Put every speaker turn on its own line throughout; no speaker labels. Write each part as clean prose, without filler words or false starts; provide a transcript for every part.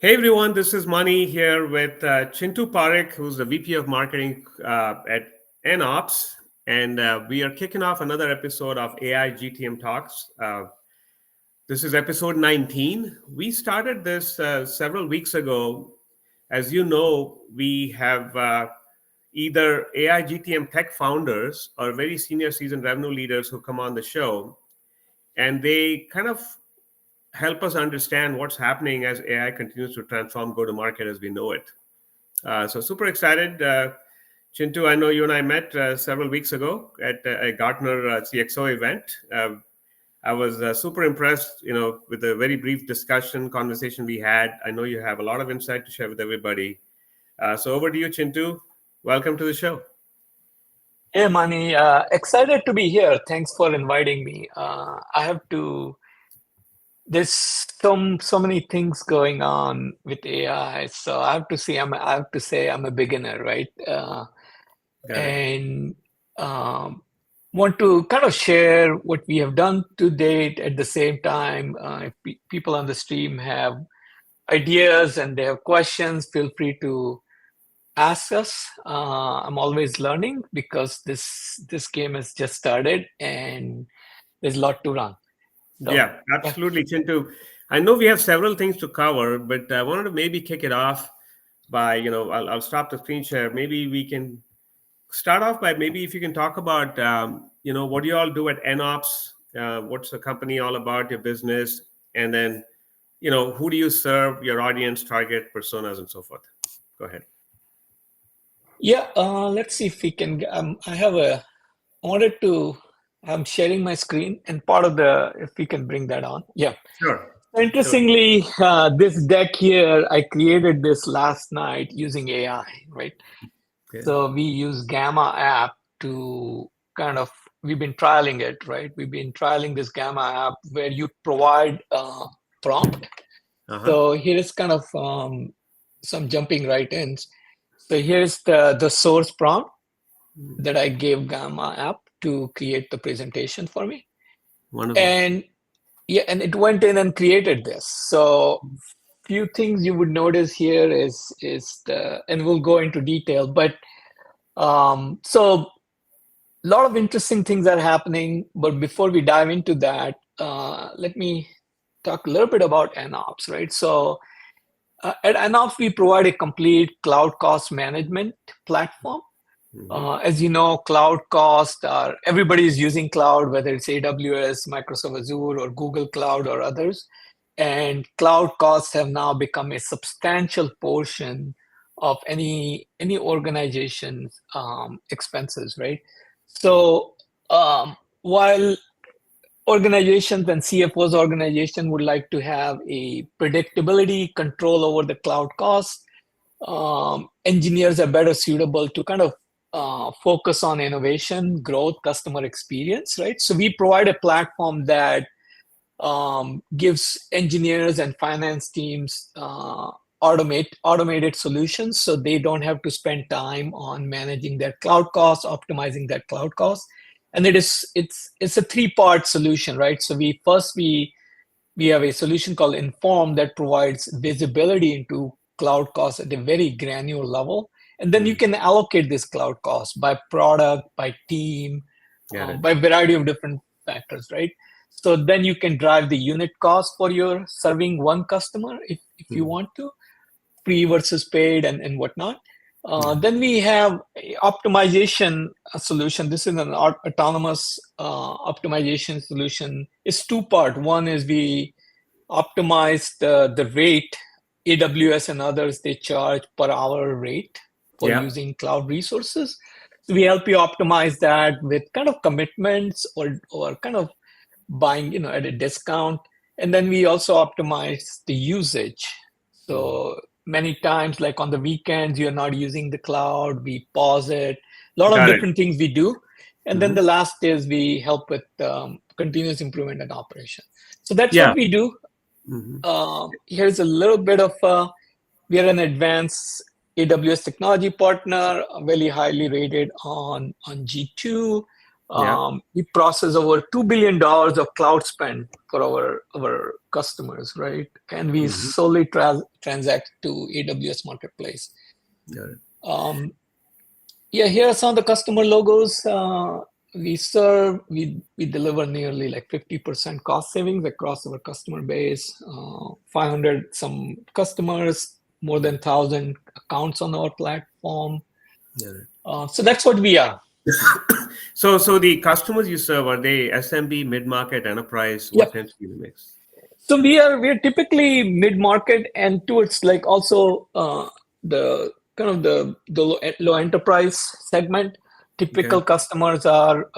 Hey everyone, this is Mani here with Chintu Parik, who's the VP of Marketing at NOPS, and we are kicking off another episode of AI GTM Talks. This is episode 19. We started this several weeks ago. As you know, we have either AI GTM tech founders or very senior seasoned revenue leaders who come on the show, and they kind of help us understand what's happening as AI continues to transform go-to-market as we know it. So super excited. Chintu, I know you and I met several weeks ago at a Gartner CXO event. I was super impressed, with the very brief conversation we had. I know you have a lot of insight to share with everybody. So over to you, Chintu. Welcome to the show.
Hey, Mani. Excited to be here. Thanks for inviting me. There's so many things going on with AI, so I have to say I'm a beginner, right?
Got it.
And want to kind of share what we have done to date. At the same time, if people on the stream have ideas and they have questions, feel free to ask us. I'm always learning because this game has just started and there's a lot to run. So,
Yeah, absolutely, Chintu. I know we have several things to cover, but I wanted to maybe kick it off by, I'll stop the screen share. Maybe we can start off by maybe if you can talk about, what do you all do at NOPS? What's the company all about, your business? And then, who do you serve, your audience, target, personas, and so forth? Go ahead.
Yeah, let's see if we can. I'm sharing my screen and if we can bring that on. Yeah.
Sure.
Interestingly, this deck here, I created this last night using AI, right?
Okay.
So we use Gamma app we've been trialing it, right? We've been trialing this Gamma app where you provide prompt. So here is kind of some jumping right in. So here's the source prompt that I gave Gamma app to create the presentation for me.
Wonderful.
And it went in and created this. So few things you would notice here and we'll go into detail, but so a lot of interesting things are happening. But before we dive into that, let me talk a little bit about NOPS, right? So at NOPS, we provide a complete cloud cost management platform. As you know, cloud cost everybody is using cloud, whether it's AWS, Microsoft Azure, or Google Cloud or others. And cloud costs have now become a substantial portion of any organization's expenses, right? So while organizations and CFOs organization would like to have a predictability control over the cloud costs, engineers are better suitable to kind of focus on innovation, growth, customer experience, right? So we provide a platform that gives engineers and finance teams automated solutions, so they don't have to spend time on managing their cloud costs, optimizing their cloud costs. And it's a three-part solution, right? So we have a solution called Inform that provides visibility into cloud costs at a very granular level. And then you can allocate this cloud cost by product, by team, by a variety of different factors, right? So then you can drive the unit cost for your serving one customer if you want to, free versus paid and whatnot. Then we have optimization solution. This is an autonomous optimization solution. It's two-part. One is we optimize the rate. AWS and others, they charge per hour rate for using cloud resources. So we help you optimize that with kind of commitments or kind of buying, at a discount. And then we also optimize the usage. So many times, like on the weekends, you're not using the cloud, we pause it. A lot of different things we do. And then the last is we help with continuous improvement and operation. So that's what we do. Here's a little bit of, we are an advanced AWS technology partner, very highly rated on G2.
Yeah.
We process over $2 billion of cloud spend for our customers, right? And we
Mm-hmm.
solely transact to AWS Marketplace.
Got it.
Yeah, here are some of the customer logos we serve. We deliver nearly like 50% cost savings across our customer base. 500 some customers, more than 1,000 accounts on our platform.
Got it.
So that's what we are.
So the customers you serve, are they SMB, mid-market, enterprise? What
Yep.
tends to be the mix?
So we are typically mid-market and towards like also the kind of the low enterprise segment. Typical
Okay.
customers are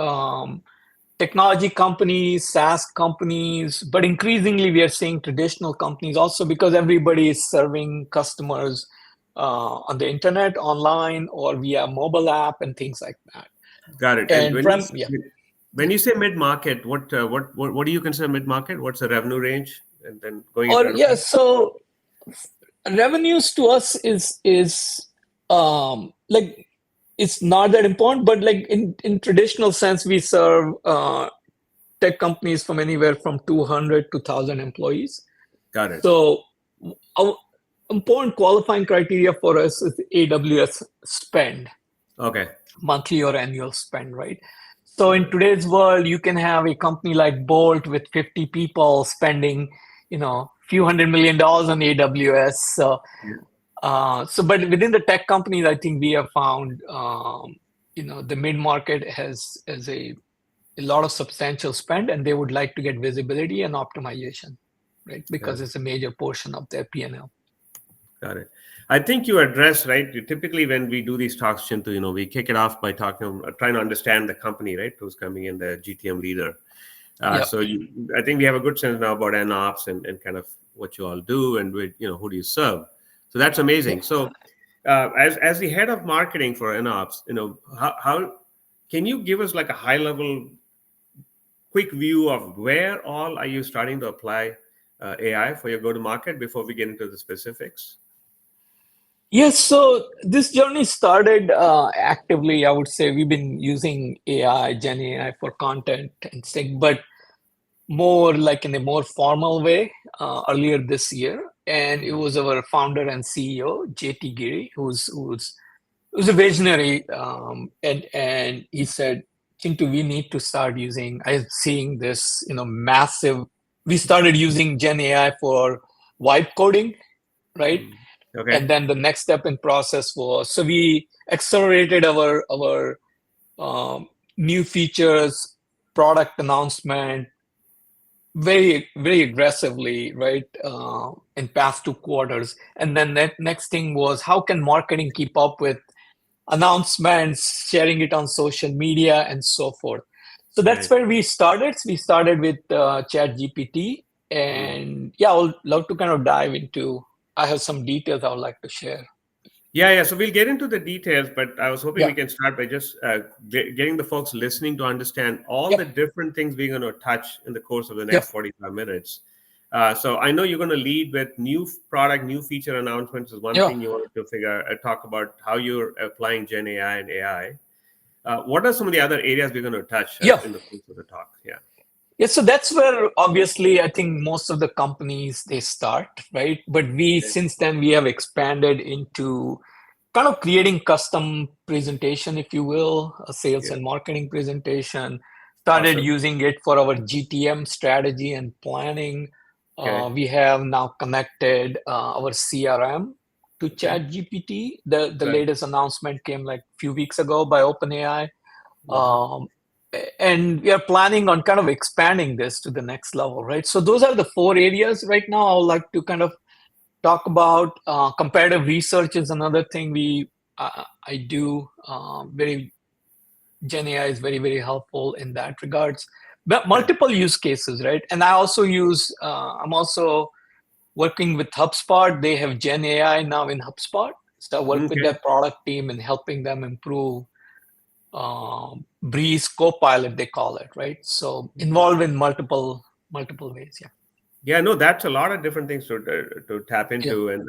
technology companies, SaaS companies, but increasingly we are seeing traditional companies also because everybody is serving customers on the internet, online, or via mobile app and things like that.
Got it. And
And yeah.
when you say mid-market, what do you consider mid-market? What's the revenue range? And then going into
Or yeah,
enterprise?
so revenues to us is like it's not that important, but like in traditional sense, we serve tech companies from anywhere from 200 to 1,000 employees.
Got it.
So our important qualifying criteria for us is AWS spend,
Okay.
monthly or annual spend, right? So in today's world, you can have a company like Bolt with 50 people spending, few $100 million on AWS. So, but within the tech companies, I think we have found, the mid market has a lot of substantial spend, and they would like to get visibility and optimization, right? Because it's a major portion of their P&L.
Got it. I think you address, right? Typically, when we do these talks, Chintu, we kick it off by trying to understand the company, right? Who's coming in, the GTM leader.
Yep.
So I think we have a good sense now about NOPS and kind of what you all do and who do you serve. So that's amazing.
Yep.
So as the head of marketing for NOPS, how can you give us like a high level, quick view of where all are you starting to apply AI for your go to market before we get into the specifics?
Yes, so this journey started actively. I would say we've been using AI, Gen AI for content and stuff, but more like in a more formal way earlier this year. And it was our founder and CEO, JT Giri, who's a visionary. And he said, Chintu, we need to start using, I'm seeing this, massive, we started using Gen AI for vibe coding, right?
Okay.
And then the next step in process was, so we accelerated our new features, product announcement very, very aggressively, right? In past 2 quarters. And then that next thing was, how can marketing keep up with announcements, sharing it on social media, and so forth. So that's
Right.
where we started. We started with ChatGPT, and yeah, I would love to kind of dive into. I have some details I would like to share.
Yeah. So we'll get into the details, but I was hoping
Yeah.
we can start by just getting the folks listening to understand all
Yep.
the different things we're going to touch in the course of the
Yep.
next 45 minutes. So I know you're going to lead with new product, new feature announcements is one
Yeah.
thing you wanted to talk about how you're applying Gen AI and AI. What are some of the other areas we're going to touch
Yeah.
in the course of the talk? Yeah.
Yeah, so that's where obviously I think most of the companies they start, right? But since then we have expanded into kind of creating custom presentation, if you will, a sales
Yeah.
and marketing presentation. Started
Awesome.
using it for our GTM strategy and planning.
Okay.
We have now connected our CRM to ChatGPT. The
Right.
latest announcement came like a few weeks ago by OpenAI.
Mhm.
And we are planning on kind of expanding this to the next level, right? So those are the 4 areas right now. I would like to kind of talk about. Comparative research is another thing I do. Very Gen AI is very, very helpful in that regards. But multiple use cases, right? And I also use. I'm also working with HubSpot. They have Gen AI now in HubSpot. So I work with their product team and helping them improve Breeze Copilot, they call it, right? So involved in multiple ways. Yeah.
Yeah, no, that's a lot of different things to tap
Yeah.
into, and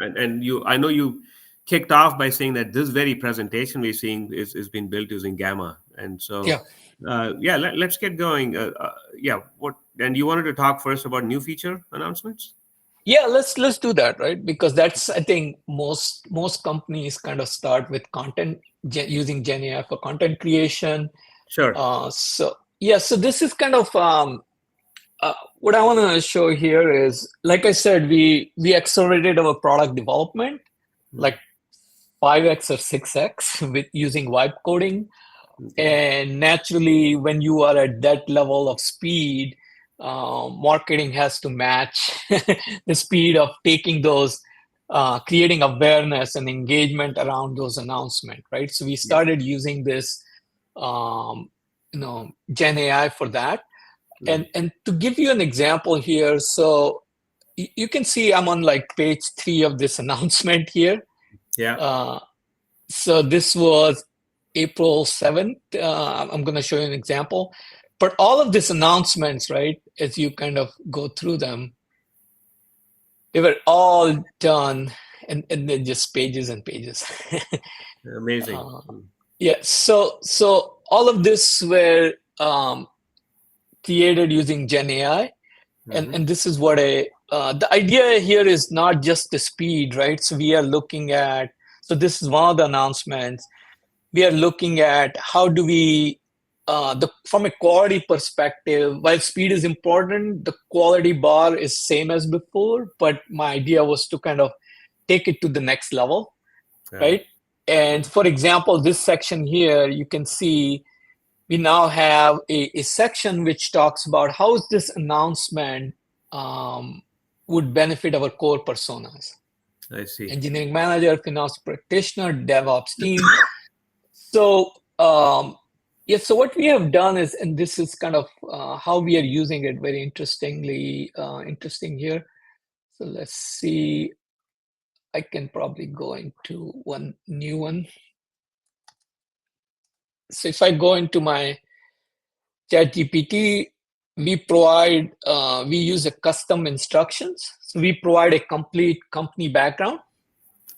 I know you kicked off by saying that this very presentation we're seeing is being built using Gamma, and so
Yeah.
Yeah, let's get going. Yeah, what? And you wanted to talk first about new feature announcements?
Yeah, let's do that, right? Because that's, I think, most companies kind of start with content using Gen AI for content creation.
Sure.
So yeah, so this is kind of what I want to show here is, like I said, we accelerated our product development like 5x or 6x with using vibe coding.
Okay.
And naturally, when you are at that level of speed, marketing has to match the speed of taking those, creating awareness and engagement around those announcements, right? So we
Yeah.
started using this, Gen AI for that. And to give you an example here, so you can see I'm on like page 3 of this announcement here.
Yeah.
So this was April 7th. I'm going to show you an example. But all of these announcements, right, as you kind of go through them, they were all done, and then just pages and pages.
Amazing.
uh, yeah, so all of this were created using Gen AI.
Mm-hmm.
And this is what the idea here is not just the speed, right? So we are looking at, so this is one of the announcements. We are looking at how do we, from a quality perspective, while speed is important, the quality bar is same as before, but my idea was to kind of take it to the next level,
Got it.
right? And for example, this section here, you can see we now have a section which talks about how this announcement would benefit our core personas:
I see.
engineering manager, finance practitioner, DevOps team. So yeah, so what we have done is, and this is kind of how we are using it very interesting here. So let's see, I can probably go into one new one. So if I go into my ChatGPT, we use a custom instructions. So we provide a complete company background,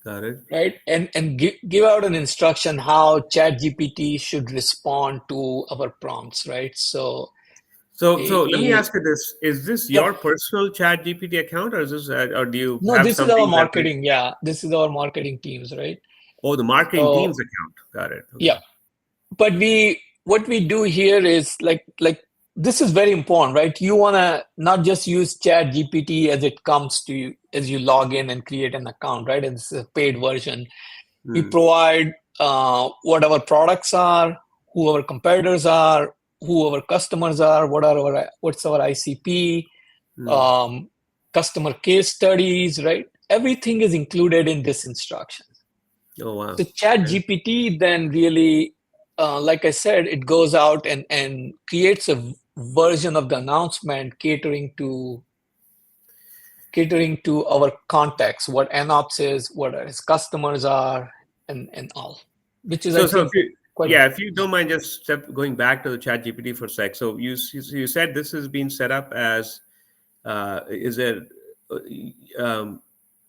Got it.
right? And give out an instruction how ChatGPT should respond to our prompts, right? So
So let me
a
ask you this: is this
yep.
your personal Chat GPT account, or is this, or do you
No,
have
this is our
something that is?
marketing. Yeah, this is our marketing teams, right?
Oh, the marketing
So
team's account. Got it. Okay.
yeah, but what we do here is like this is very important, right? You want to not just use Chat GPT as it comes to you as you log in and create an account, right? And it's a paid version. We
Hmm.
provide what our products are, who our competitors are, who our customers are, what's our ICP,
Hmm.
um, customer case studies, right? Everything is included in this instruction.
Oh wow.
So Chat
Okay.
GPT then really, like I said, it goes out and creates a version of the announcement catering to our context, what NOPS is, what his customers are, and all, which is, I
So if
think,
you,
quite
yeah,
good.
if you
Yeah.
don't mind just going back to the Chat GPT for a sec. So you said this has been set up as, is it, um,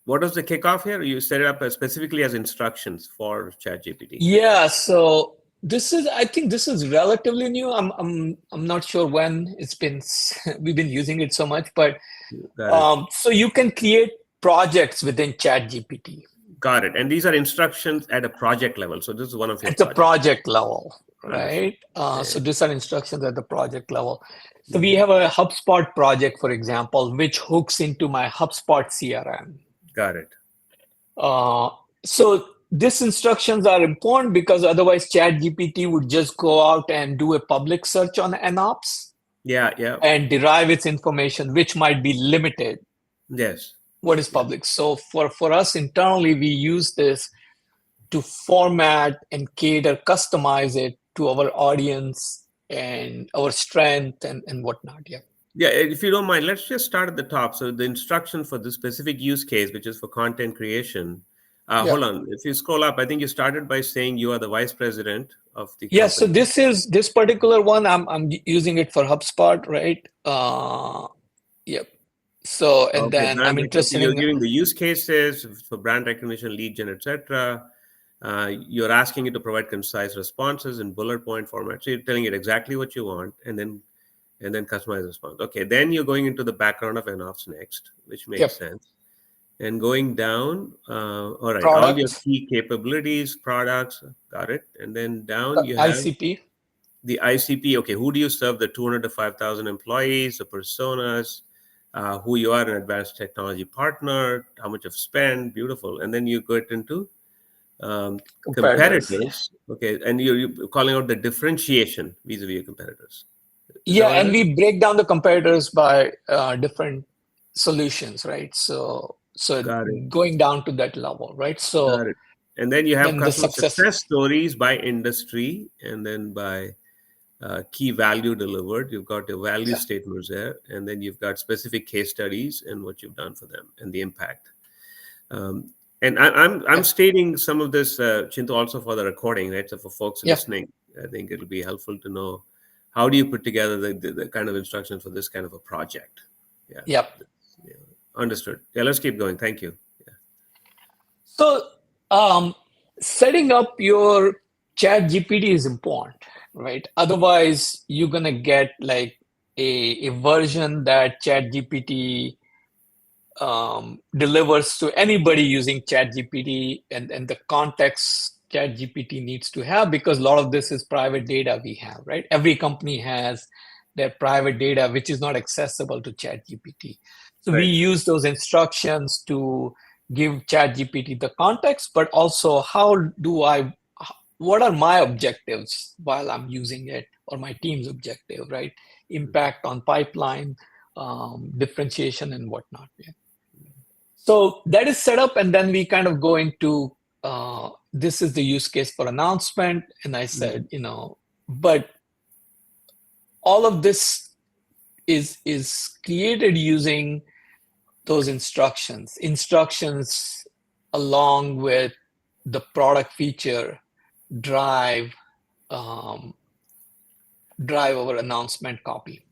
what was the kickoff here? You set it up as specifically as instructions for Chat GPT.
Yeah, so I think this is relatively new. I'm not sure when it's been we've been using it so much, but
Got it.
so you can create projects within ChatGPT
Got it. And these are instructions at a project level. So this is one of your
at the
projects.
project level,
Understood.
right? So
Okay.
these are instructions at the project level. So we
Mhm.
have a HubSpot project, for example, which hooks into my HubSpot CRM.
Got it.
Uh, so these instructions are important because otherwise ChatGPT would just go out and do a public search on NOPS
Yeah. Yeah.
and derive its information, which might be limited.
Yes.
What is
Yeah.
public? So for us internally, we use this to format and cater, customize it to our audience and our strength and whatnot. Yeah.
Yeah. If you don't mind, let's just start at the top. So the instruction for this specific use case, which is for content creation.
Yeah.
Hold on. If you scroll up, I think you started by saying you are the vice president of the
Yeah. So
company.
this particular one, I'm using it for HubSpot, right? Yep. So and
Okay,
then
brand
I'm
recognition.
interested
You're
in
giving the use cases for brand recognition, lead gen, etc. You're asking it to provide concise responses in bullet point format. So you're telling it exactly what you want, and then customize response. Okay, then you're going into the background of NOPS next, which makes
Yep.
sense. And going down, all right, all your
Products,
key capabilities, products, got it. And then down you have
ICP.
the ICP. Okay, who do you serve? The 200 to 5,000 employees, the personas, who you are, an advanced technology partner, how much of spend, beautiful. And then you get into
Competitors.
competitors. Okay, and you're calling out the differentiation vis-a-vis your competitors. Is that
Yeah,
what it
and
is?
we break down the competitors by different solutions, right? So
Got it.
going down to that level, right?
Got
So
it. And then you have
then the
customer
success.
success stories by industry, and then by key value delivered. You've got your value
Yeah,
statements there, and then you've got specific case studies and what you've done for them and the impact. Um, and I'm
yeah,
stating some of this, Chintu, also for the recording, right? So for folks
yeah,
listening, I think it'll be helpful to know how do you put together the kind of instructions for this kind of a project. Yeah,
yeah.
yeah. Understood. Yeah, let's keep going. Thank you. Yeah.
So setting up your chat GPT is important, right? Otherwise, you're gonna get like a version that chat GPT delivers to anybody using ChatGPT, and the context ChatGPT needs to have, because a lot of this is private data we have, right? Every company has their private data, which is not accessible to ChatGPT. So we
Right.
use those instructions to give ChatGPT the context, but also what are my objectives while I'm using it, or my team's objective, right? Impact on pipeline, differentiation, and whatnot. Yeah. So that is set up, and then we kind of go into this is the use case for announcement. And I said, but all of this is created using those instructions along with the product feature drive um, drive our announcement copy.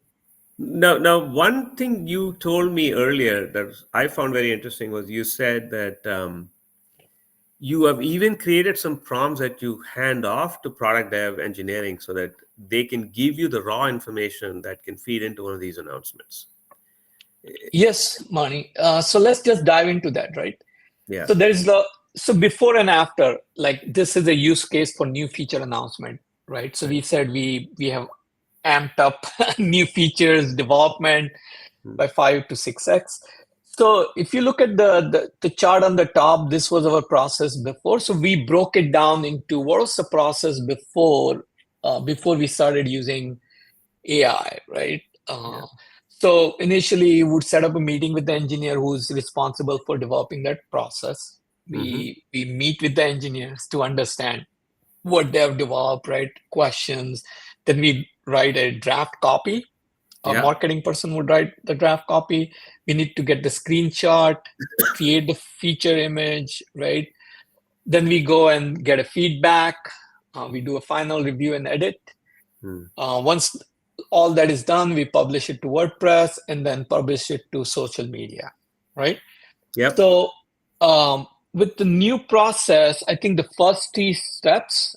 Now, one thing you told me earlier that I found very interesting was you said that you have even created some prompts that you hand off to product dev engineering so that they can give you the raw information that can feed into one of these announcements.
Yes, Mani. So let's just dive into that, right?
Yeah.
So there's the so before and after, like this is a use case for new feature announcement, right? So
Right.
we said we have amped up new features development
Hmm.
by 5 to 6x. So if you look at the chart on the top, this was our process before. So we broke it down into what was the process before we started using AI, right?
Yeah.
So initially, you would set up a meeting with the engineer who's responsible for developing that process.
Hmm.
We meet with the engineers to understand what they have developed, right? Questions. Then we write a draft copy. A
Yeah.
marketing person would write the draft copy. We need to get the screenshot, create the feature image, right? Then we go and get a feedback. We do a final review and edit.
Hmm.
Once all that is done, we publish it to WordPress and then publish it to social media, right?
Yep.
So with the new process, I think the first 3 steps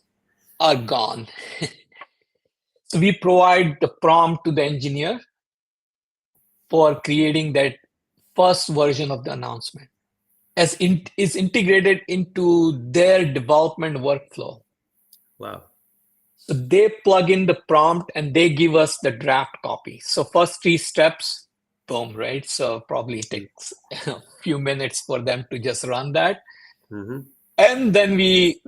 are gone. So we provide the prompt to the engineer for creating that first version of the announcement is integrated into their development workflow.
Wow.
So they plug in the prompt and they give us the draft copy. So first 3 steps, boom, right? So probably takes a few minutes for them to just run that.
Hmm.
And then we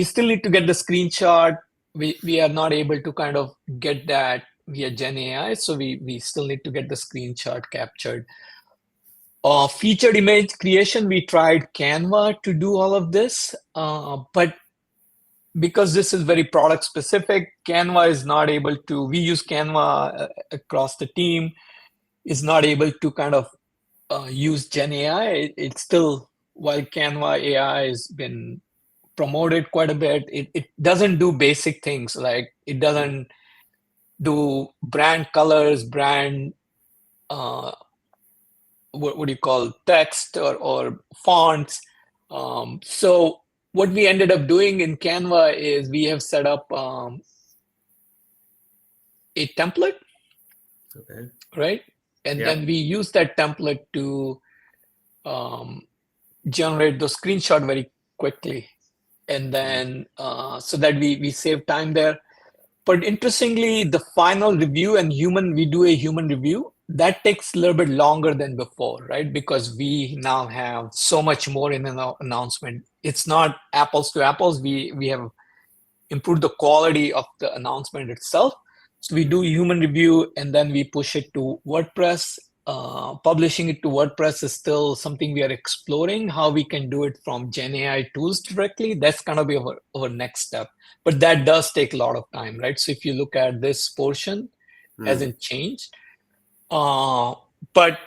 still need to get the screenshot. We are not able to kind of get that via Gen AI. So we still need to get the screenshot captured. Featured image creation, we tried Canva to do all of this. But because this is very product specific, Canva is not able to, we use Canva across the team, is not able to kind of use Gen AI. It's still, while Canva AI has been promoted quite a bit, it doesn't do basic things. Like it doesn't do brand colors, brand, uh, what do you call, text or fonts. So what we ended up doing in Canva is we have set up a template,
Okay.
right? And then we use that template to generate the screenshot very quickly. And then so that we save time there. But interestingly, the final review and we do a human review, that takes a little bit longer than before, right? Because we now have so much more in an announcement. It's not apples to apples. We have improved the quality of the announcement itself. So we do human review and then we push it to WordPress. Publishing it to WordPress is still something we are exploring, how we can do it from Gen AI tools directly. That's going to be our next step. But that does take a lot of time, right? So if you look at this portion, hasn't changed. But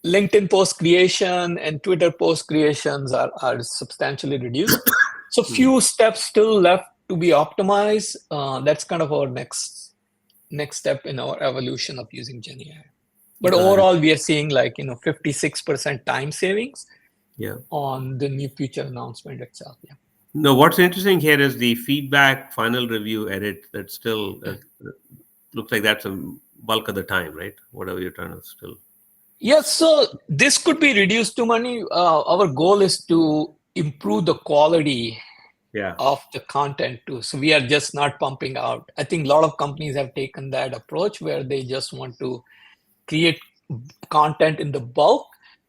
LinkedIn post creation and Twitter post creations are substantially reduced. So few steps still left to be optimized. That's kind of our next step in our evolution of using Gen AI. But overall, we are seeing 56% time savings on the new feature announcement itself. Yeah.
No, what's interesting here is the feedback, final review, edit. That still looks like that's a bulk of the time, right? Whatever you're trying to still.
Yes, so this could be reduced to money. Our goal is to improve the quality of the content too. So we are just not pumping out. I think a lot of companies have taken that approach where they just want to create content in the bulk.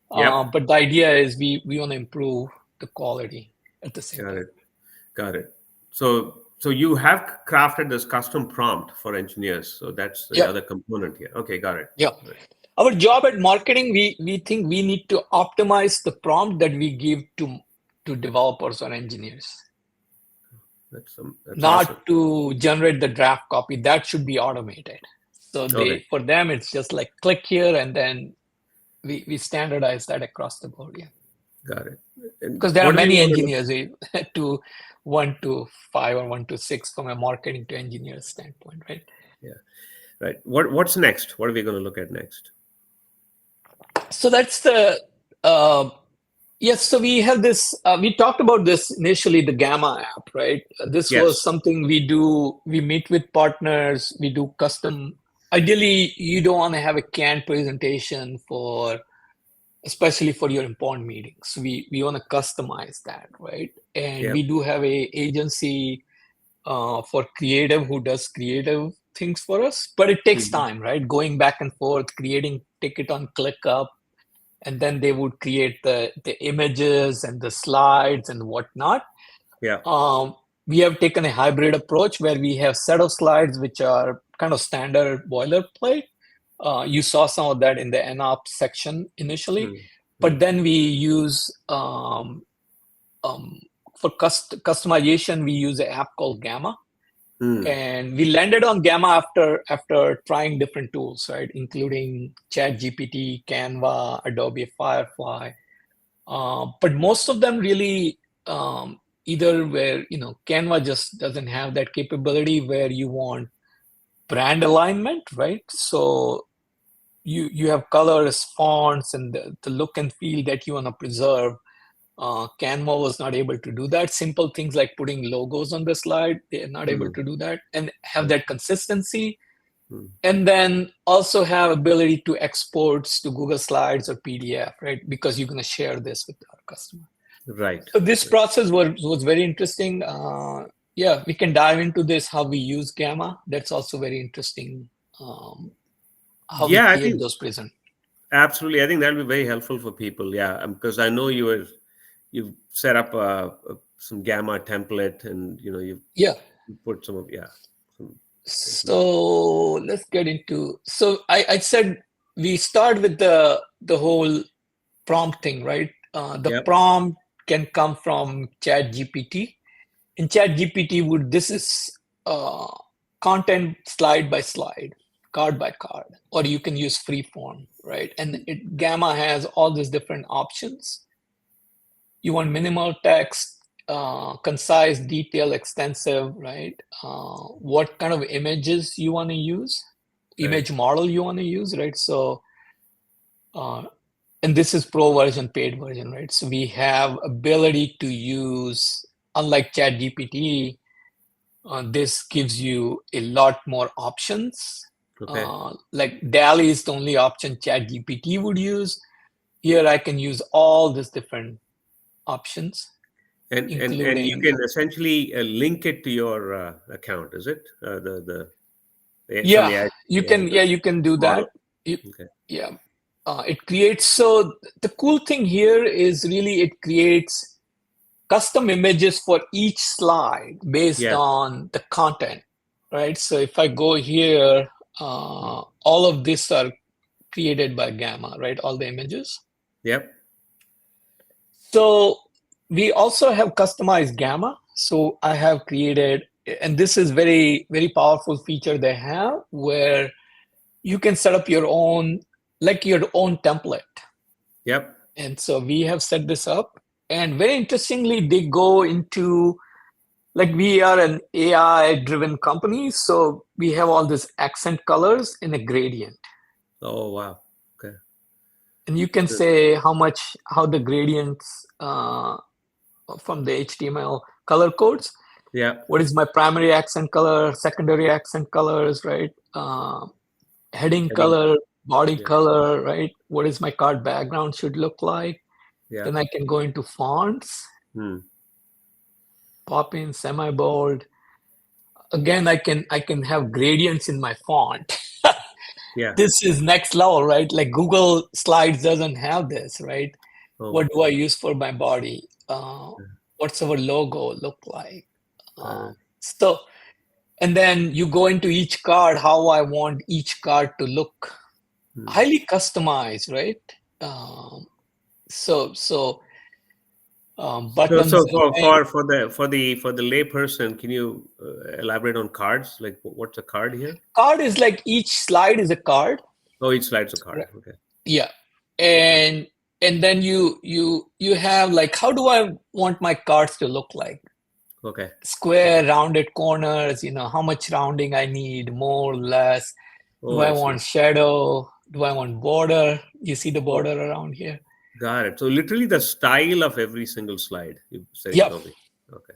But the idea is we want to improve the quality at the same time.
Got it. So you have crafted this custom prompt for engineers. So that's the other component here. Okay, got it.
Yeah. Our job at marketing, we think we need to optimize the prompt that we give to developers or engineers. That's not awesome. To generate the draft copy. That should be automated. So for them, it's just like click here and then we standardize that across the board. Yeah.
Got it.
Because there are many engineers, 1 to 5 or 1 to 6 from a marketing to engineer standpoint, right?
Yeah. Right. What's next? What are we going to look at next?
So that's the yes. So we have this. We talked about this initially, the Gamma app, right? This was something we do. We meet with partners. We do custom. Ideally, you don't want to have a canned presentation especially for your important meetings. We want to customize that, right? And we do have a agency for creative who does creative things for us, but it takes time, right? Going back and forth, creating ticket on ClickUp, and then they would create the images and the slides and whatnot. We have taken a hybrid approach where we have set of slides which are kind of standard boilerplate. You saw some of that in the NOPS section initially, but then we use for customization, we use an app called Gamma. And we landed on Gamma after trying different tools, right? Including ChatGPT, Canva, Adobe Firefly. But most of them really either where, Canva just doesn't have that capability where you want brand alignment, right? So you have colors, fonts, and the look and feel that you want to preserve. Canva was not able to do that. Simple things like putting logos on the slide, they're not able to do that and have that consistency. And then also have ability to exports to Google Slides or PDF, right? Because you're going to share this with our customer.
Right.
So this process was very interesting. We can dive into this, how we use Gamma. That's also very interesting. How we create those presents.
Absolutely. I think that'll be very helpful for people. Yeah. Because I know you've set up some Gamma template and, you put some of,
So let's get into, so I said, we start with the whole prompt thing, right? The prompt can come from ChatGPT. In ChatGPT, this is content slide by slide, card by card, or you can use freeform, right? And Gamma has all these different options. You want minimal text, concise, detailed, extensive, right? What kind of images you want to use, image model you want to use, right? So, and this is pro version, paid version, right? So we have ability to use unlike ChatGPT, this gives you a lot more options.
Okay.
Like DALL-E is the only option ChatGPT would use. Here I can use all these different options,
And you
including
can essentially link it to your account, is it? Some
yeah,
AI,
you can do that.
model. Okay.
Yeah, it creates. So the cool thing here is really it creates custom images for each slide based
Yes.
on the content, right? So if I go here, all of these are created by Gamma, right? All the images.
Yep.
So we also have customized Gamma. So I have created, and this is very powerful feature they have where you can set up your own, like your own template.
Yep.
And so we have set this up. And very interestingly, they go into, like we are an AI driven company. So we have all these accent colors in a gradient.
Oh, wow. Okay.
And you can
So,
say how the gradients from the HTML color codes.
yeah.
What is my primary accent color, secondary accent colors, right? Heading
Heading.
color, body
Yeah.
color, right? What is my card background should look like?
Yeah.
Then I can go into fonts,
Hmm.
pop in semi-bold. Again, I can have gradients in my font.
Yeah.
This is next level, right? Like Google Slides doesn't have this, right?
Oh,
What do I use for my body?
yeah.
What's our logo look like?
Got it.
So, and then you go into each card, how I want each card to look.
Hmm.
Highly customized, right? So
So
buttons.
for the lay person, can you elaborate on cards? Like what's a card here?
Card is like each slide is a card.
Oh, each slide's a card.
Right.
Okay.
Yeah,
Okay.
and then you have like, how do I want my cards to look like?
Okay.
Square, rounded corners. How much rounding I need, more, less. Do
Oh,
I
I see.
want shadow? Do I want border? You see the border around here?
Got it. So literally the style of every single slide you say.
Yep.
Okay. Okay.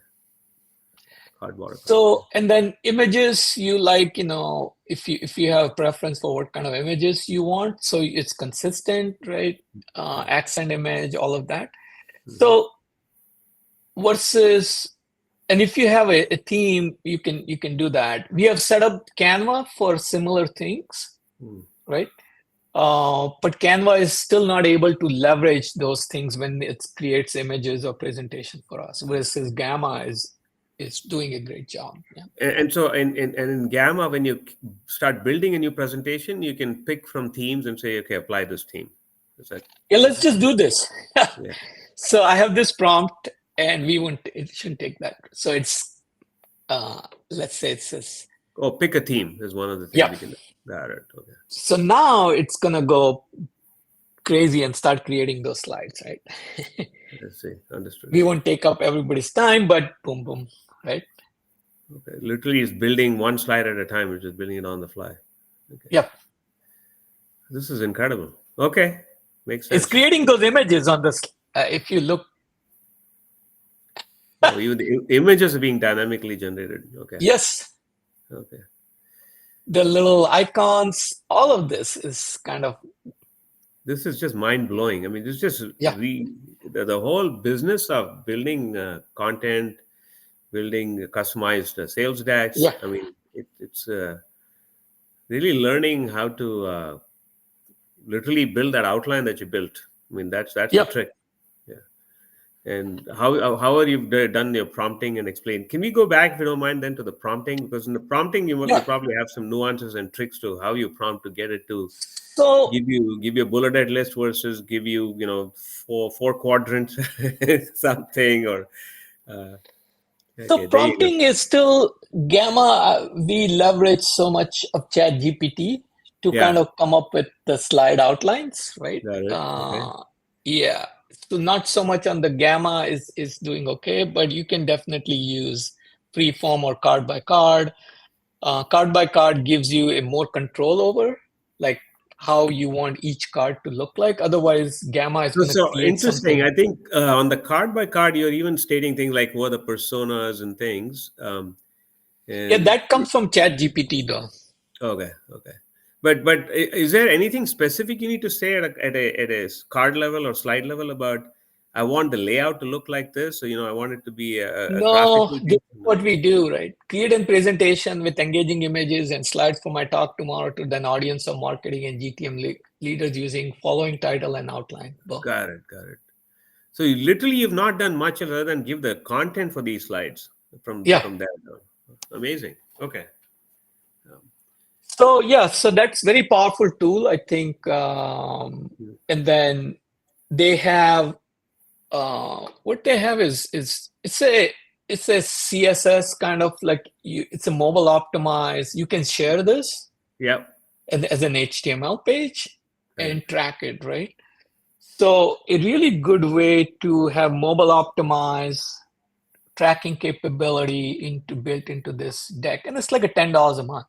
Cardboard.
So, and then images, you like, if you have preference for what kind of images you want, so it's consistent, right? Accent image, all of that.
Mhm.
So versus, and if you have a theme, you can do that. We have set up Canva for similar things, right? But Canva is still not able to leverage those things when it creates images or presentation for us, versus Gamma is doing a great job. Yeah.
And so in Gamma, when you start building a new presentation, you can pick from themes and say, okay, apply this theme. Is that?
Yeah, let's just do this.
Yeah.
So I have this prompt, and it shouldn't take that. So it's, let's say it says,
Oh, pick a theme is one of the things
yeah.
you can do. Got it. Okay.
So now it's gonna go crazy and start creating those slides, right?
Let's see. Understood.
We won't take up everybody's time, but boom, boom, right?
Okay. Literally, it's building one slide at a time. It's just building it on the fly. Okay.
Yep.
This is incredible. Okay. Makes sense.
It's creating those images on this. If you look.
Oh, even the images are being dynamically generated. Okay.
Yes.
Okay.
The little icons, all of this is kind of.
This is just mind blowing. I mean, this is just
Yeah.
the whole business of building content, building customized sales decks.
Yeah.
I mean, it's really learning how to literally build that outline that you built. I mean, that's
Yep.
the trick. Yeah. And how are you done your prompting and explain? Can we go back, if you don't mind, then to the prompting? Because in the prompting, you probably have some nuances and tricks to how you prompt to get it to give you a bulleted list versus give you four quadrants something or.
So
Okay, there you go.
prompting is still Gamma. We leverage so much of ChatGPT to kind of come up with the slide outlines, right?
Got it. Okay.
Yeah. So not so much on the Gamma is doing okay, but you can definitely use freeform or card by card. Card by card gives you a more control over, like how you want each card to look like. Otherwise, Gamma is going to
So
create
interesting.
something.
I think on the card by card, you're even stating things like what are the personas and things.
Yeah,
And
that comes from ChatGPT though.
okay, okay. But is there anything specific you need to say at a card level or slide level about I want the layout to look like this? So I want it to be a
No,
graphical
this
view.
is
No.
what we do, right? Create a presentation with engaging images and slides for my talk tomorrow to an audience of marketing and GTM leaders using following title and outline. Boom.
Got it, got it. So you literally you've not done much other than give the content for these slides from
Yeah.
from there. Amazing. Okay.
So yeah, so that's very powerful tool, I think. And then they have what they have is it's a CSS kind of like it's a mobile optimized. You can share this
Yep.
and as an HTML page
Right.
and track it, right? So a really good way to have mobile optimized tracking capability built into this deck, and it's like a $10 a month.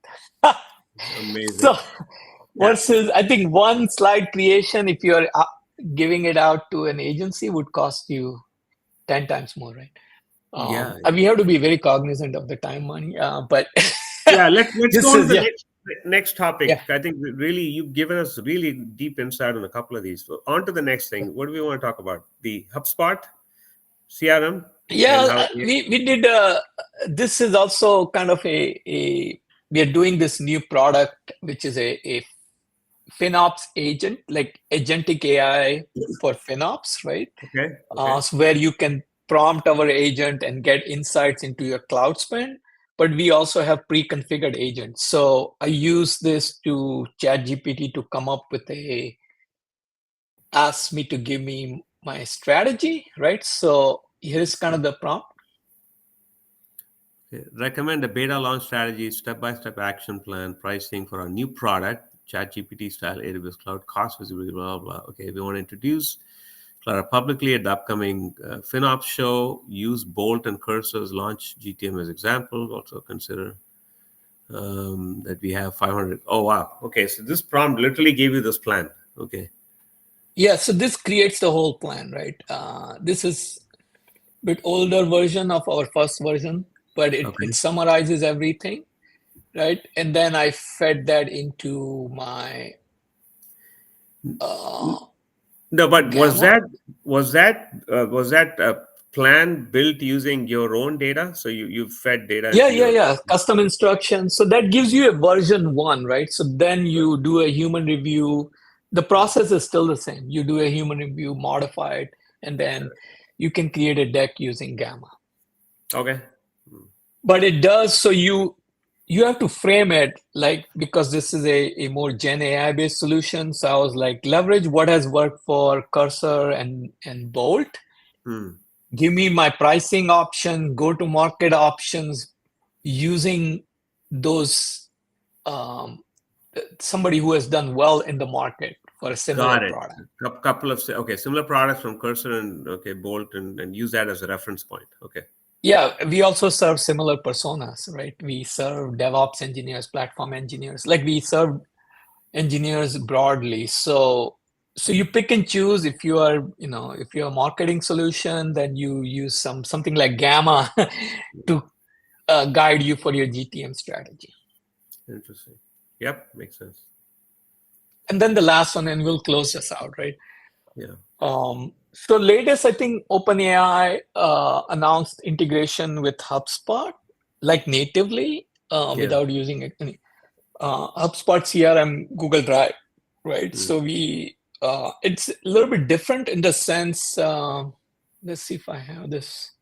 Amazing.
So
Yeah.
versus, I think one slide creation, if you're giving it out to an agency, would cost you 10 times more, right?
Yeah.
And we have to be very cognizant of the time money, but
Yeah. Let's go
this
on to
is
the
yeah,
next topic.
yeah.
I think really you've given us really deep insight on a couple of these. So on to the next thing. What do we want to talk about? The HubSpot CRM and
Yeah,
how.
we did. This is also kind of a we are doing this new product, which is a FinOps agent, like agentic AI for FinOps, right?
Okay. Okay.
So where you can prompt our agent and get insights into your cloud spend. But we also have pre-configured agents. So I use this to ChatGPT to come up with ask me to give me my strategy, right? So here's kind of the prompt.
Okay. Recommend a beta launch strategy, step-by-step action plan, pricing for a new product, ChatGPT style AWS cloud, cost visibility, blah, blah, blah. Okay, we want to introduce Clara publicly at the upcoming FinOps show. Use Bolt and Cursor's launch GTM as examples. Also consider that we have 500. Oh, wow. Okay, so this prompt literally gave you this plan. Okay.
Yeah, so this creates the whole plan, right? This is a bit older version of our first version, but it
Okay.
summarizes everything, right? And then I fed that into my
No, but was
Gamma.
that plan built using your own data? So you fed data
Yeah,
into
yeah,
your.
yeah. Custom instructions. So that gives you a version one, right? So then you do a human review. The process is still the same. You do a human review, modify it, and then you can create a deck using Gamma.
Okay.
But it does, so you have to frame it like, because this is a more Gen AI based solution. So I was like, leverage what has worked for Cursor and Bolt.
Hmm.
Give me my pricing option, go to market options using those somebody who has done well in the market for a similar
Got it.
product.
Couple of similar products from Cursor and Bolt and use that as a reference point. Okay.
Yeah, we also serve similar personas, right? We serve DevOps engineers, platform engineers, like we serve engineers broadly. So you pick and choose. If you are, if you're a marketing solution, then you use something like Gamma to guide you for your GTM strategy.
Interesting. Yep, makes sense.
And then the last one, and we'll close this out, right?
Yeah.
So latest, I think OpenAI announced integration with HubSpot, like natively,
Yeah.
without using any HubSpot CRM, Google Drive, right?
Hmm.
So it's a little bit different in the sense. Let's see if I have this.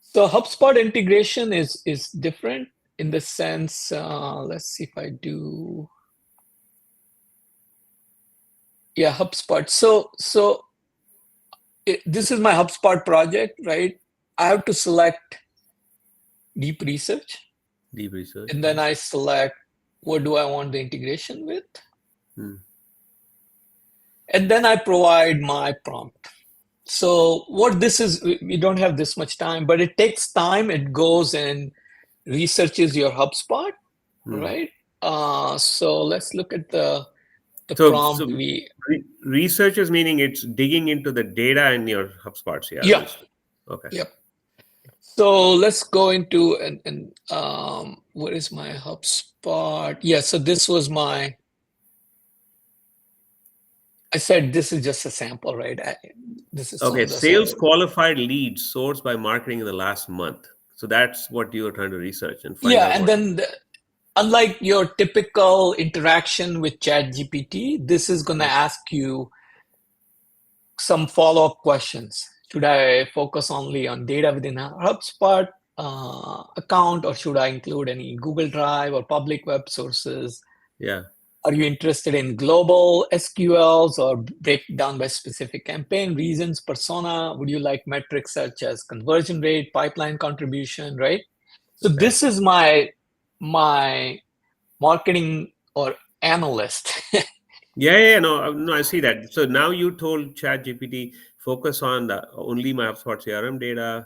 So HubSpot integration is different in the sense. Let's see if I do. Yeah, HubSpot. So this is my HubSpot project, right? I have to select deep research,
Deep research.
and then I select what do I want the integration with,
Hmm.
and then I provide my prompt. So what this is, we don't have this much time, but it takes time. It goes and researches your HubSpot,
Hmm.
right? So let's look at the the
So
prompt we
research is meaning it's digging into the data in your HubSpot CRM.
yeah
Okay.
yep. So let's go into and what is my HubSpot? Yeah, so this was my. I said this is just a sample, right? This is some
Okay.
of the
Sales
sample.
qualified leads sourced by marketing in the last month. So that's what you were trying to research and find
Yeah,
out
and
what.
then unlike your typical interaction with ChatGPT, this is going to ask you some follow-up questions. Should I focus only on data within a HubSpot account, or should I include any Google Drive or public web sources?
Yeah.
Are you interested in global SQLs or break down by specific campaign reasons, persona? Would you like metrics such as conversion rate, pipeline contribution, right? So
Okay.
this is my marketing or analyst.
Yeah. No, I see that. So now you told ChatGPT focus on only my HubSpot CRM data,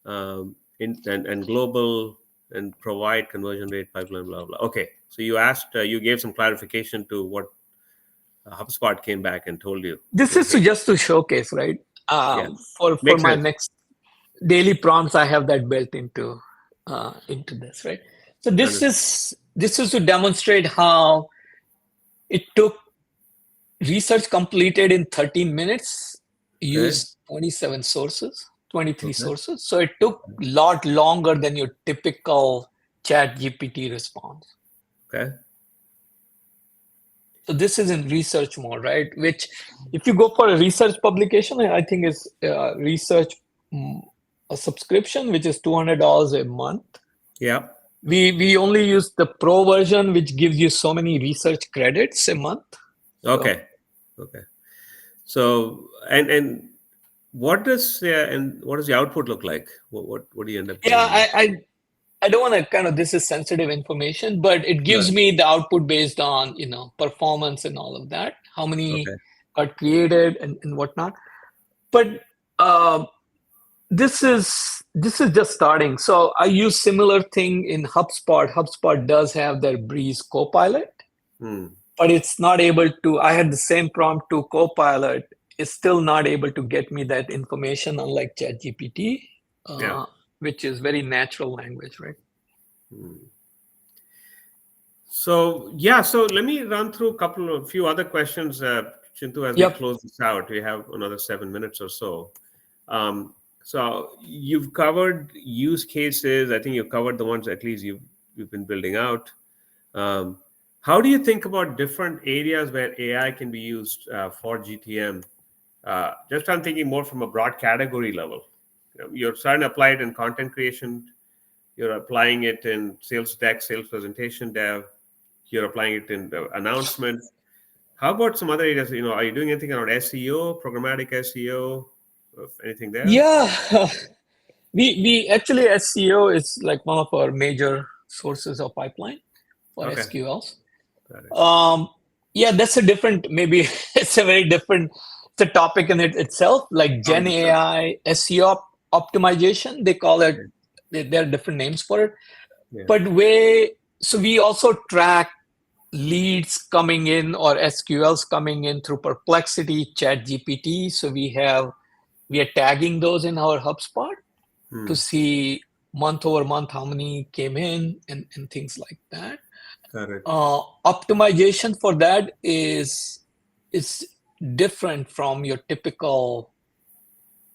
and global, and provide conversion rate pipeline, blah blah. Okay, so you asked, you gave some clarification to what HubSpot came back and told you.
This is
Hey,
just to showcase, right?
yeah,
For
makes
my
sense.
next daily prompts, I have that built into this, right? So
Understood.
this is to demonstrate how it took research completed in 13 minutes,
Okay,
used 27 sources, 23
okay,
sources. So it took a lot longer than your typical chat GPT response.
okay.
So this is in research mode, right? Which if you go for a research publication, I think is research a subscription, which is $200 a month.
Yeah.
We only use the pro version, which gives you so many research credits a month. So
Okay, okay. So and what does the output look like? What do you end up
yeah,
getting?
I don't want to kind of, this is sensitive information, but it gives
Right.
me the output based on, performance and all of that, how many
Okay.
got created and whatnot. But uh, this is just starting. So I use similar thing in HubSpot. HubSpot does have their Breeze Copilot,
Hmm.
but it's not able to. I had the same prompt to Copilot. It's still not able to get me that information, unlike ChatGPT,
Yeah.
which is very natural language, right?
Hmm. So yeah, so let me run through a few other questions, Chintu, as we
Yep.
close this out. We have another 7 minutes or so. So you've covered use cases. I think you've covered the ones at least you've been building out. Um, how do you think about different areas where AI can be used for GTM? Just I'm thinking more from a broad category level. You're starting to apply it in content creation. You're applying it in sales deck, sales presentation dev. You're applying it in the announcement. How about some other areas? Are you doing anything around SEO, programmatic SEO, anything there?
Yeah. We actually, SEO is like one of our major sources of pipeline for
Okay,
SQLs.
got it.
Yeah, that's a different, maybe it's a very different, it's a topic in it itself, like Gen
100%.
AI, SEO optimization, they call it,
Yeah.
there are different names for it.
Yeah.
But so we also track leads coming in or SQLs coming in through Perplexity, ChatGPT. So we are tagging those in our HubSpot to
Hmm.
see month over month how many came in and things like that.
Got it.
Optimization for that is different from your typical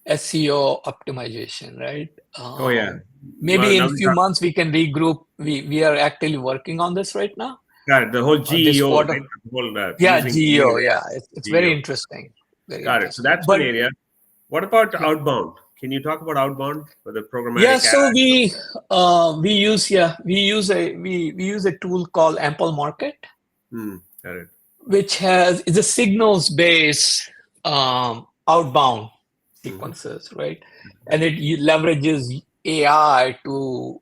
SEO optimization, right?
Oh yeah. Well,
Maybe in
now
a few months we can regroup. We are actively working on this right now.
got it. The whole
This
GEO,
quarter,
right? The whole
yeah,
using
GEO, yeah, it's very
GEO.
interesting, very
Got it. So
interesting.
that's one
But
area. What about
yeah,
outbound? Can you talk about outbound with the
yeah.
programmatic
So
ads?
we use a tool called Ample Market,
Got it.
which is a signals based outbound
Hmm.
sequences, right? And it leverages AI to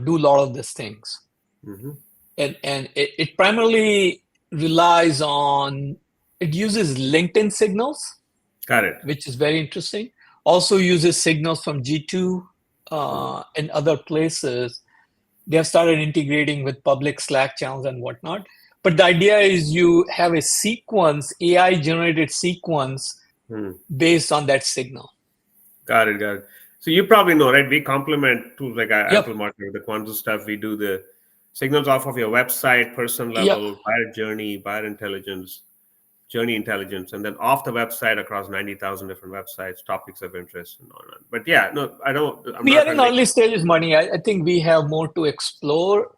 do a lot of these things,
Hmm.
and it primarily relies on, it uses LinkedIn signals,
Got it.
which is very interesting. Also uses signals from G2
Hmm.
and other places. They have started integrating with public Slack channels and whatnot. But the idea is you have a sequence, AI generated sequence based on that signal.
Got it, got it. So you probably know, right? We complement tools like
Yep.
Apple Market with the quantum stuff. We do the signals off of your website, person
Yep.
level, buyer journey, buyer intelligence, journey intelligence, and then off the website across 90,000 different websites, topics of interest, and on. But yeah, no, I'm
We
not
are
trying
in
to make.
early stages, Mani. I think we have more to explore.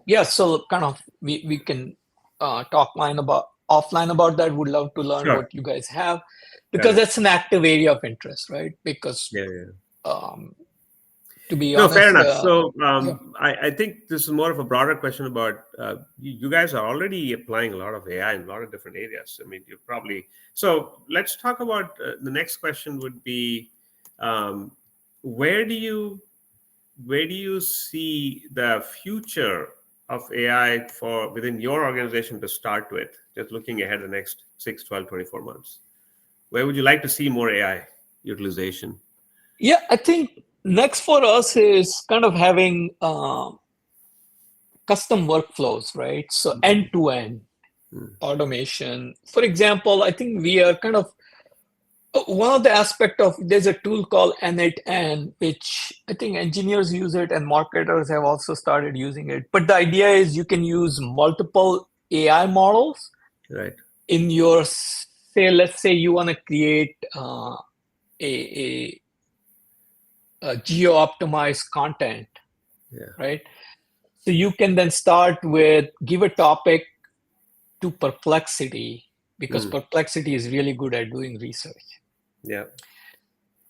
Yeah, so kind of we can talk offline about that. Would love to learn
Sure.
what you guys have,
Got
because
it.
that's an active area of interest, right? Because
Yeah, yeah.
to be
No, fair
honest,
enough. So
yeah,
I think this is more of a broader question about you guys are already applying a lot of AI in a lot of different areas. I mean, you probably. So let's talk about the next question would be, um, where do you see the future of AI for within your organization to start with, just looking ahead the next 6, 12, 24 months? Where would you like to see more AI utilization?
yeah. I think next for us is kind of having custom workflows, right? So end to end automation. For example, I think we are kind of one of the aspect of there's a tool called N8N, which I think engineers use it and marketers have also started using it. But the idea is you can use multiple AI models
Right.
in your, say, let's say you want to create a geo-optimized content,
Yeah.
right? So you can then start with give a topic to Perplexity, because Perplexity is really good at doing research.
Yeah.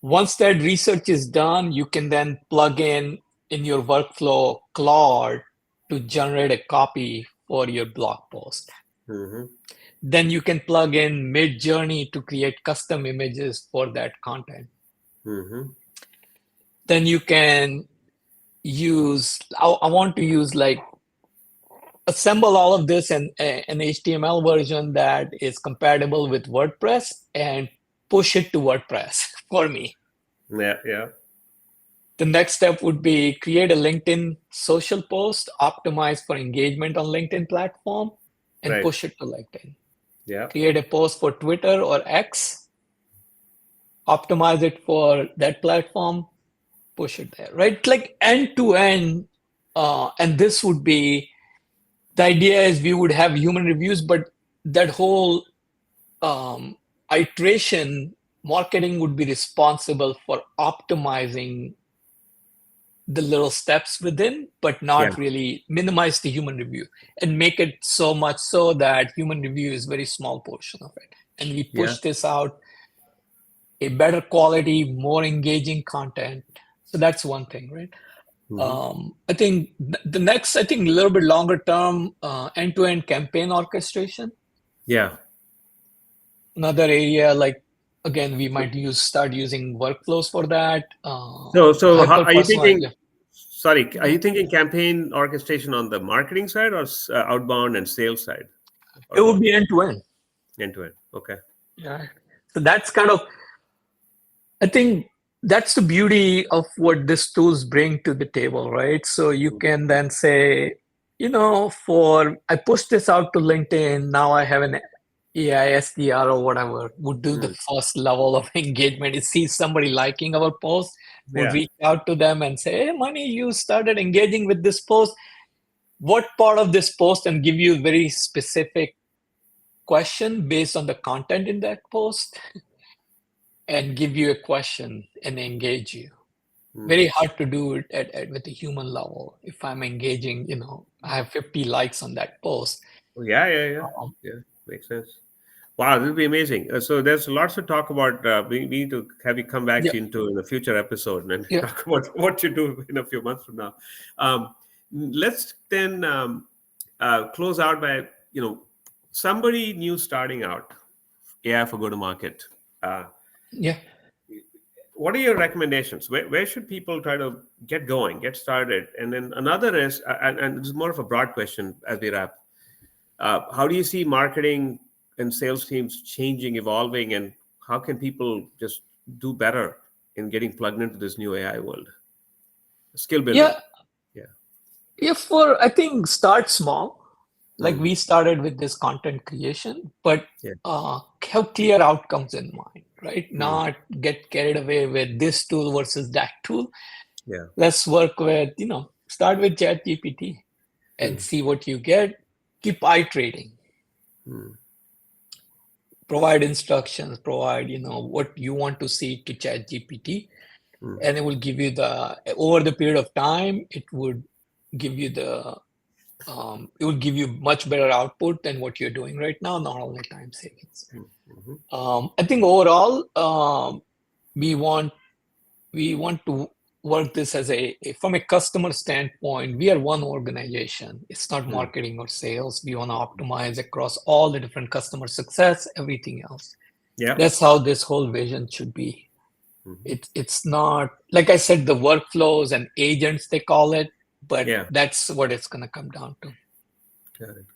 Once that research is done, you can then plug in your workflow Claude to generate a copy for your blog post.
Mm-hmm.
Then you can plug in Midjourney to create custom images for that content.
Mm-hmm.
Then you can use, I want to use like assemble all of this in an HTML version that is compatible with WordPress and push it to WordPress for me.
Yeah. Yeah.
The next step would be create a LinkedIn social post optimized for engagement on LinkedIn platform and
Right.
push it to LinkedIn.
Yeah.
Create a post for Twitter or X, optimize it for that platform, push it there, right? Like end to end. And this would be the idea is we would have human reviews, but that whole iteration marketing would be responsible for optimizing the little steps within, but
Yeah.
not really minimize the human review and make it so much so that human review is very small portion of it. And we
Yeah.
push this out a better quality, more engaging content. So that's one thing, right?
Mm-hmm.
I think the next, I think a little bit longer term, end-to-end campaign orchestration.
Yeah.
Another area, like again, we might start using workflows for that.
So how
Hyper
are you thinking?
personalized.
Sorry, are you thinking campaign orchestration on the marketing side or outbound and sales side, or
It would
both?
be end-to-end.
End to end. Okay.
Yeah. So that's kind of, I think that's the beauty of what these tools bring to the table, right? So you can then say, I push this out to LinkedIn, now I have an AI SDR or whatever, would do the
Mm.
first level of engagement. It sees somebody liking our post, would
Yeah.
reach out to them and say, hey, Mani, you started engaging with this post. What part of this post? And give you a very specific question based on the content in that post and give you a question and engage you. Very hard to do it with a human level. If I'm engaging, I have 50 likes on that post.
Yeah. Yeah. Yeah.
Um,
Yeah. Makes sense. Wow, this will be amazing. So there's lots to talk about. We need to have you come back
yeah,
into in a future episode and
yeah,
talk about what you do in a few months from now. Let's then close out by somebody new starting out AI for go to market. Uh,
yeah.
what are your recommendations? Where should people try to get going, get started? And then another is, and this is more of a broad question as we wrap. How do you see marketing and sales teams changing, evolving, and how can people just do better in getting plugged into this new AI world? Skill building.
Yeah,
Yeah.
I think start small. Like we started with this content creation, but
Yeah.
have clear outcomes in mind, right?
Mm.
Not get carried away with this tool versus that tool.
Yeah.
Let's work with, start with ChatGPT and see what you get. Keep iterating.
Mm.
Provide instructions, provide, what you want to see to ChatGPT, and it will give you over the period of time, it would give you much better output than what you're doing right now, not only time savings. I think overall, we want to work this as from a customer standpoint. We are one organization. It's not marketing or sales. We want to optimize across all the different customer success, everything else.
Yeah.
That's how this whole vision should be. It's not, like I said, the workflows and agents, they call it, but that's what it's going to come down to.
Got it.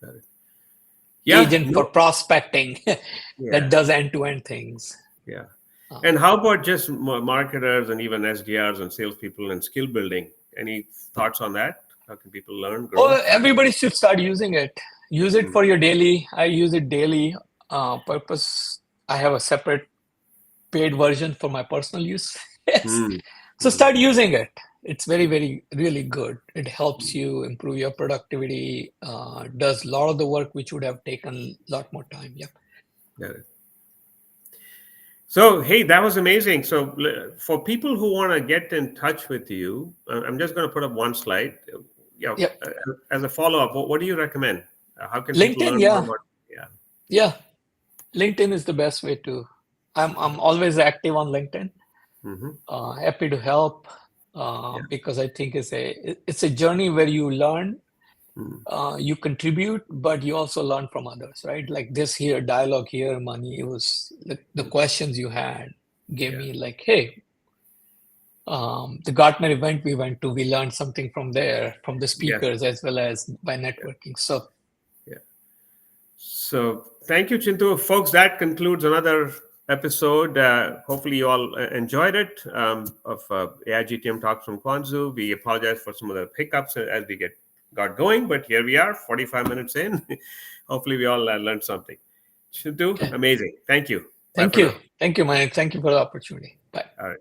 Yeah.
Agent for prospecting that does end-to-end things.
Yeah. And how about just marketers and even SDRs and salespeople and skill building? Any thoughts on that? How can people learn, grow?
Oh, everybody should start using it. Use it for your daily. I use it daily purpose. I have a separate paid version for my personal use. So start using it. It's very, very, really good. It helps you improve your productivity, does a lot of the work which would have taken a lot more time. Yep.
Got it. So, hey, that was amazing. So for people who want to get in touch with you, I'm just going to put up one slide. As a follow-up, what do you recommend? How can people learn more about it?
Yeah. LinkedIn is the best way to. I'm always active on LinkedIn. Happy to help because I think it's a journey where you learn, you contribute, but you also learn from others, right? Like this here, dialogue here, Mani, it was the questions you had gave me like, hey, the Gartner event we went to, we learned something from there, from the speakers as well as by networking.
So thank you, Chintu. Folks, that concludes another episode. Hopefully you all enjoyed it of AI GTM Talks from Kwanzaa. We apologize for some of the hiccups as we got going, but here we are, 45 minutes in. Hopefully we all learned something. Chintu, amazing. Thank you.
Thank you. Thank you, Mani. Thank you for the opportunity. Bye.
All right.